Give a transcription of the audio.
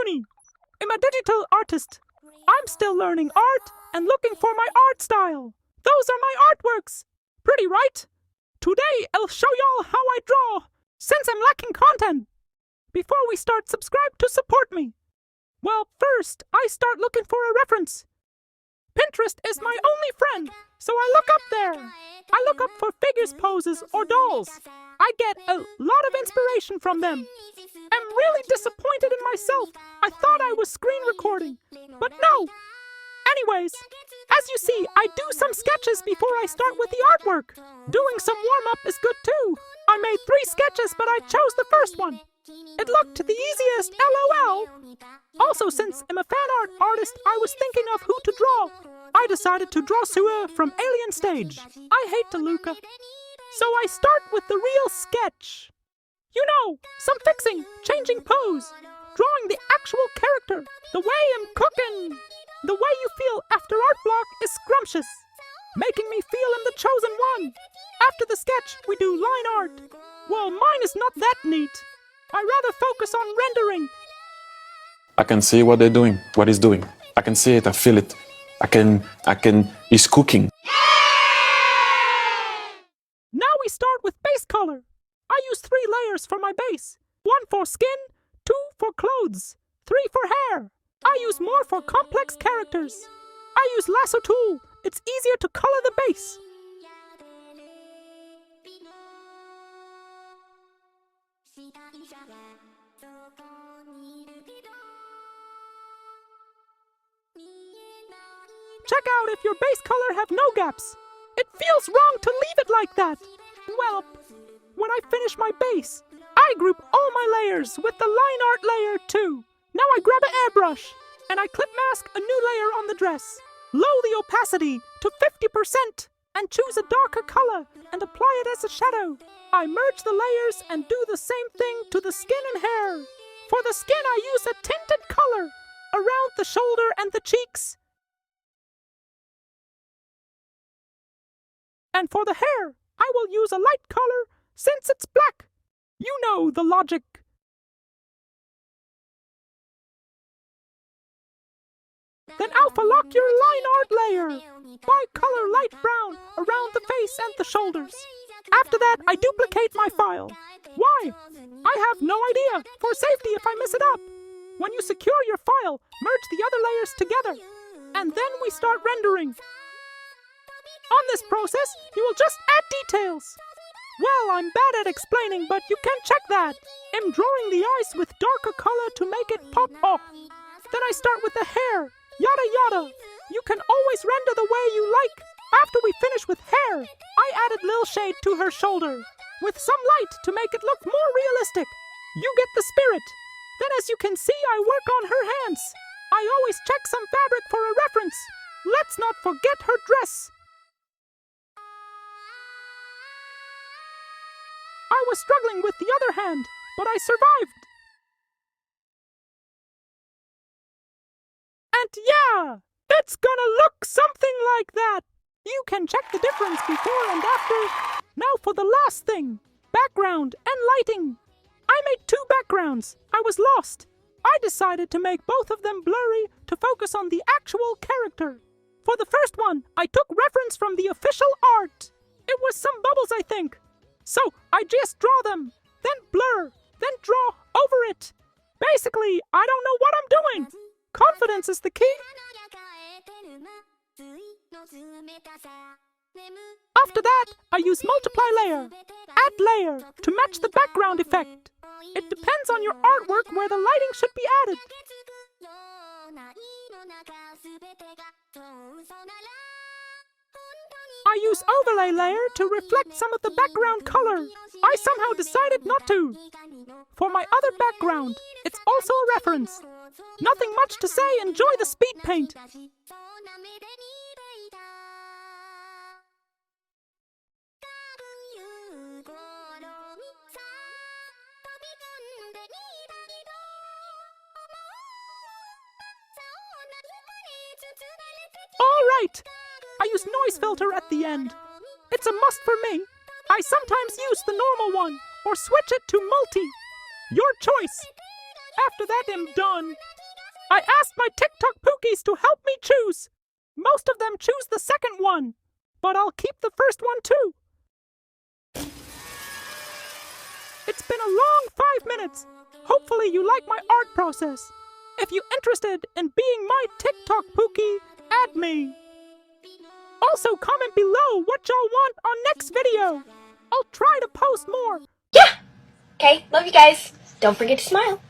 uni. I'm a digital artist. I'm still learning art and looking for my art style. Those are my artworks. Pretty, right? Today, I'll show y'all how I draw, since I'm lacking content. Before we start, subscribe to support me. Well, first, I start looking for a reference. Pinterest is my only friend, so I look up there. I look up for figures poses or dolls. I get a lot of inspiration from them. I'm really disappointed in myself. I thought I was screen recording, but no. Anyways, as you see, I do some sketches before I start with the artwork. Doing some warm-up is good too. I made 3 sketches, but I chose the first one. It looked the easiest, LOL. Also, since I'm a fan art artist, I was thinking of who to draw. I decided to draw Sue from Alien Stage. I hate DeLuca. So I start with the real sketch. You know, some fixing, changing pose, drawing the actual character, the way I'm cooking. The way you feel after art block is scrumptious, making me feel I'm the chosen one. After the sketch, we do line art. Well, mine is not that neat. I rather focus on rendering. I can see what they're doing, what he's doing. I can see it, I feel it. He's cooking. Now we start with base color. I use 3 layers for my base. 1 for skin, 2 for clothes, 3 for hair. I use more for complex characters. I use lasso tool. It's easier to color the base. Check out if your base color have no gaps. It feels wrong to leave it like that. Well, when I finish my base, I group all my layers with the line art layer too. Now I grab an airbrush and I clip mask a new layer on the dress. Lower the opacity to 50% and choose a darker color and apply it as a shadow. I merge the layers and do the same thing to the skin and hair. For the skin, I use a tinted color around the shoulder and the cheeks. And for the hair, I will use a light color since it's black. You know the logic. Then alpha lock your line art layer. Bi-color light brown around the face and the shoulders. After that, I duplicate my file. Why? I have no idea. For safety if I mess it up. When you secure your file, merge the other layers together. And then we start rendering. On this process, you will just add details. Well, I'm bad at explaining, but you can check that. I'm drawing the eyes with darker color to make it pop off. Then I start with the hair. Yada yada. You can always render the way you like. After we finish with hair, I added little shade to her shoulder with some light to make it look more realistic. You get the spirit. Then as you can see, I work on her hands. I always check some fabric for a reference. Let's not forget her dress. I was struggling with the other hand, but I survived. And yeah, it's gonna look something like that. You can check the difference before and after. Now for the last thing, background and lighting. I made 2 backgrounds. I was lost. I decided to make both of them blurry to focus on the actual character. For the first one, I took reference from the official art. It was some bubbles, I think. So I just draw them, then blur, then draw over it. Basically, I don't know what I'm doing. Confidence is the key. After that, I use multiply layer, add layer to match the background effect. It depends on your artwork where the lighting should be added. I use overlay layer to reflect some of the background color. I somehow decided not to. For my other background, it's also a reference. Nothing much to say, enjoy the speed paint. Alright! I use noise filter at the end. It's a must for me. I sometimes use the normal one or switch it to multi. Your choice. after that am done. I asked my TikTok Pookies to help me choose. Most of them choose the second one, but I'll keep the first one too. It's been a long 5 minutes. Hopefully you like my art process. If you're interested in being my TikTok Pookie, add me. Also comment below what y'all want on next video. I'll try to post more. Yeah! Okay, love you guys. Don't forget to smile.